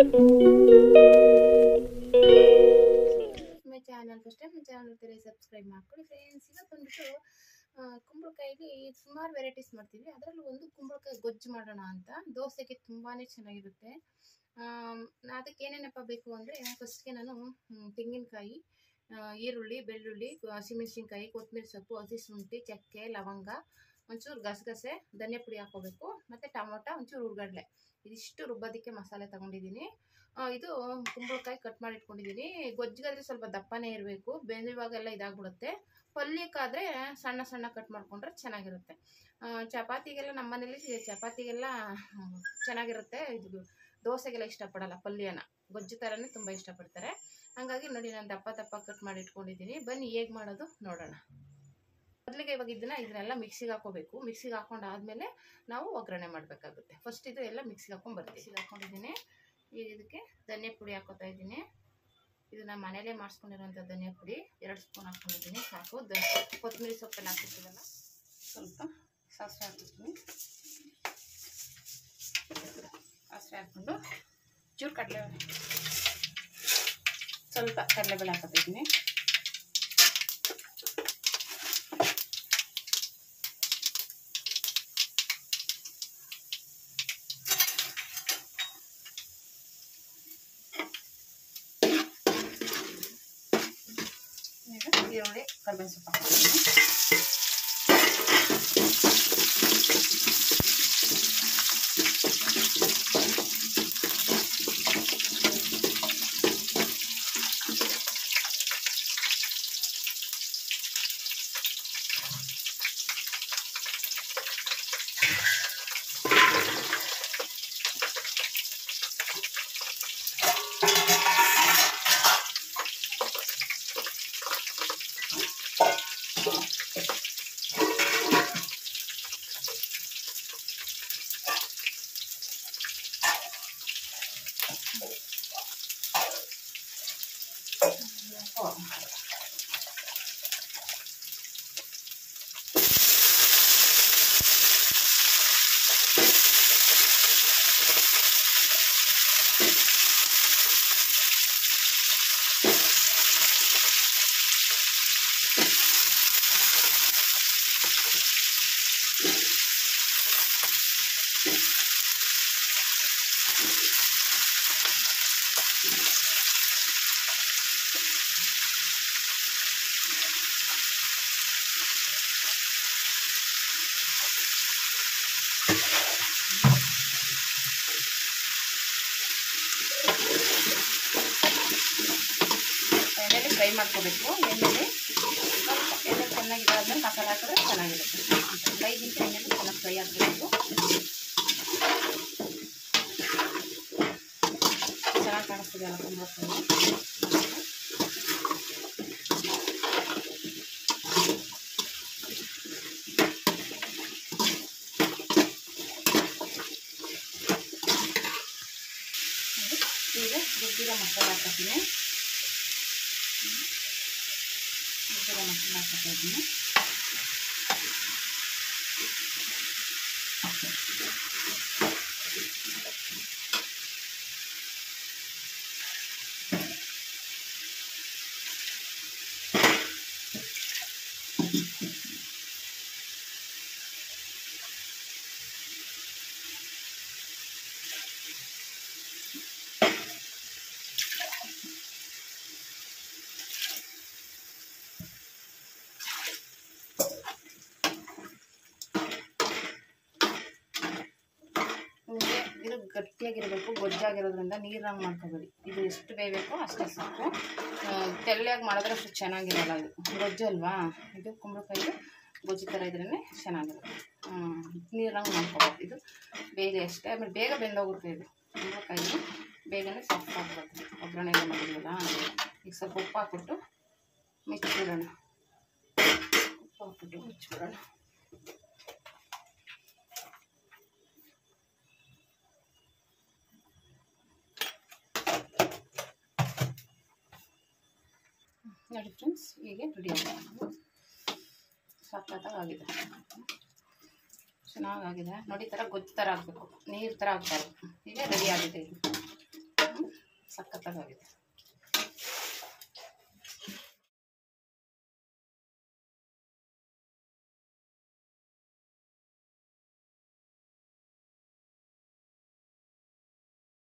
My channel first time my channel ನೋಡ್ತೀರಿ subscribe ಮಾಡ್ಕೊಳ್ಳಿ friends. ಇವತ್ತು ಬಂದ್ಬಿಟ್ಟು ಕುಂಬಳಕಾಯಿಗೆ ಸುಮಾರು ವೆರೈಟೀಸ್ ಮಾಡ್ತೀವಿ. ಅದರಲ್ಲೂ ಒಂದು ಕುಂಬಳಕಾಯಿ ಗೊಜ್ಜು ಮಾಡೋಣ ಅಂತ. ದೋಸೆಗೆ ತುಂಬಾ ಚೆನ್ನಾಗಿರುತ್ತೆ. ಅದಕ್ಕೆ ಏನೇನಪ್ಪ ಬೇಕು ಅಂದರೆ, ಫಸ್ಟ್ಗೆ ನಾನು ತೆಂಗಿನಕಾಯಿ, ಈರುಳ್ಳಿ, ಬೆಳ್ಳುಳ್ಳಿ, ಹಸಿಮೆಣಸಿನ್ಕಾಯಿ, ಕೊತ್ತಂಬರಿ ಸೊಪ್ಪು, ಹಸಿ ಶುಂಠಿ, ಚಕ್ಕೆ, ಲವಂಗ, ಒಂಚೂರು ಗಸಗಸೆ, ಧನಿಯಾ ಪುಡಿ ಹಾಕೋಬೇಕು, ಮತ್ತು ಟೊಮೊಟೊ, ಒಂಚೂರು ಹುರ್ಗಡ್ಲೆ, ಇದಿಷ್ಟು ರುಬ್ಬೋದಕ್ಕೆ ಮಸಾಲೆ ತೊಗೊಂಡಿದ್ದೀನಿ. ಇದು ಕುಂಬಳಕಾಯಿ ಕಟ್ ಮಾಡಿ ಇಟ್ಕೊಂಡಿದ್ದೀನಿ. ಗೊಜ್ಜಿಗಾದರೆ ಸ್ವಲ್ಪ ದಪ್ಪನೇ ಇರಬೇಕು, ಬೆಂದಿರುವಾಗೆಲ್ಲ ಇದಾಗ್ಬಿಡುತ್ತೆ. ಪಲ್ಯಕ್ಕಾದರೆ ಸಣ್ಣ ಸಣ್ಣ ಕಟ್ ಮಾಡಿಕೊಂಡ್ರೆ ಚೆನ್ನಾಗಿರುತ್ತೆ. ಚಪಾತಿಗೆಲ್ಲ ನಮ್ಮ ಮನೇಲಿ ಚಪಾತಿಗೆಲ್ಲ ಚೆನ್ನಾಗಿರುತ್ತೆ. ಇದು ದೋಸೆಗೆಲ್ಲ ಇಷ್ಟಪಡಲ್ಲ, ಪಲ್ಯನ ಗೊಜ್ಜು ಥರನೇ ತುಂಬ ಇಷ್ಟಪಡ್ತಾರೆ. ಹಾಗಾಗಿ ನೋಡಿ, ನಾನು ದಪ್ಪ ದಪ್ಪ ಕಟ್ ಮಾಡಿ ಇಟ್ಕೊಂಡಿದ್ದೀನಿ. ಬನ್ನಿ ಹೇಗೆ ಮಾಡೋದು ನೋಡೋಣ. ಮೊದಲಿಗೆ ಇವಾಗ ಇದನ್ನೆಲ್ಲ ಮಿಕ್ಸಿಗೆ ಹಾಕೋಬೇಕು. ಮಿಕ್ಸಿಗೆ ಹಾಕೊಂಡಾದ್ಮೇಲೆ ನಾವು ಒಗ್ಗರಣೆ ಮಾಡಬೇಕಾಗುತ್ತೆ. ಫಸ್ಟ್ ಇದು ಎಲ್ಲ ಮಿಕ್ಸಿಗೆ ಹಾಕೊಂಡ್ಬರ್ತೀನಿ. ಮಿಕ್ಸಿಗೆ ಹಾಕೊಂಡಿದ್ದೀನಿ. ಈಗ ಇದಕ್ಕೆ ಧನಿಯಾ ಪುಡಿ ಹಾಕೋತಾ ಇದ್ದೀನಿ. ಇದು ನಾನು ಮನೇಲೇ ಮಾಡಿಸ್ಕೊಂಡಿರೋಂಥ ಧನಿಯಾ ಪುಡಿ 2 ಸ್ಪೂನ್ ಹಾಕ್ಕೊಂಡಿದ್ದೀನಿ, ಸಾಕು. ಕೊತ್ತಂಬರಿ ಸೊಪ್ಪೆಲ್ಲ ಹಾಕಿರ್ತೀವಲ್ಲ, ಸ್ವಲ್ಪ ಸಾಸಿವೆ ಹಾಕಿರ್ತೀನಿ. ಸಾಸಿವೆ ಹಾಕ್ಕೊಂಡು ಚೂರು ಸ್ವಲ್ಪ ಕಡಲೆಬೇಳೆ ಹಾಕೋತಿದ್ದೀನಿ. ಈರುಳ್ಳಿ, ಕರಿಬೇವಿನ ಸೊಪ್ಪು ಹಾಕ್ತೀನಿ. ಎಣ್ಣೆಲಿ ಫ್ರೈ ಮಾಡ್ಕೋಬೇಕು. ಎಣ್ಣೆಲಿ ಎಣ್ಣೆ ಚೆನ್ನಾಗಿದ್ದಾದ್ಮೇಲೆ ಮಸಾಲೆ ಹಾಕಿದ್ರೆ ಚೆನ್ನಾಗಿರುತ್ತೆ. 5 ನಿಮಿಷ ಎಣ್ಣೆಲಿ ಚೆನ್ನಾಗಿ ಫ್ರೈ ಆಗಬೇಕು. ಚೆನ್ನಾಗಿ ಕಾಣಿಸ್ತಿದೆ ಅಲ್ಲ ಕುಂಬಳಕಾಯಿ. ಈಗ ರುಬ್ಬಿರೋ ಮಸಾಲೆ ಹಾಕ್ತೀನಿ. ರುಬ್ಬಿರೋ ಮಸಾಲೆ ಹಾಕ್ತಾ ಇದ್ದೀನಿ. ಇದು ಗಟ್ಟಿಯಾಗಿರಬೇಕು, ಗೊಜ್ಜಾಗಿರೋದ್ರಿಂದ ನೀರಾಗಿ ಮಾಡ್ಕೋಬೇಡಿ. ಇದು ಎಷ್ಟು ಬೇಯಬೇಕೋ ಅಷ್ಟೇ ಸಾಕು. ತೆಳ್ಳಗೆ ಮಾಡಿದ್ರೆ ಅಷ್ಟು ಚೆನ್ನಾಗಿರಲ್ಲ. ಇದು ಗೊಜ್ಜು ಅಲ್ವಾ, ಇದು ಕುಂಬಳಕಾಯಿ ಗೊಜ್ಜು ಥರ ಇದ್ರೇ ಚೆನ್ನಾಗಿರುತ್ತೆ. ನೀರಾಗಿ ಮಾಡ್ಕೋಬೇಕು. ಇದು ಬೇಗ ಅಷ್ಟೇ, ಆಮೇಲೆ ಬೇಗ ಬೆಂದೋಗುತ್ತೆ. ಇದು ಕುಂಬಳಕಾಯಿ ಬೇಗನೆ ಸಾಫ್ಟ್ ಆಗಿರುತ್ತೆ. ಒಗ್ಗರಣೆ ಎಲ್ಲ ಮಾಡಿದ್ವಲ್ಲ, ಈಗ ಸ್ವಲ್ಪ ಉಪ್ಪು ಹಾಕ್ಬಿಟ್ಟು ಮುಚ್ಚಿಬಿಡೋಣ. ಉಪ್ಪು ಹಾಕ್ಬಿಟ್ಟು ಮುಚ್ಚಿಬಿಡೋಣ. ನೋಡಿ ಫ್ರೆಂಡ್ಸ್, ಹೀಗೆ ರೆಡಿ ಆಗಿದೆ. ಸಖತ್ತಾಗಿದೆ, ಚೆನ್ನಾಗಾಗಿದೆ ನೋಡಿ. ಥರ ಗೊಜ್ಜು ಥರ ಆಗಬೇಕು, ನೀರು ಥರ ಆಗ್ತಾರೆ. ಈಗ ರೆಡಿ ಆಗಿದೆ ಇದು. ಸಖತ್ತಾಗಿದೆ.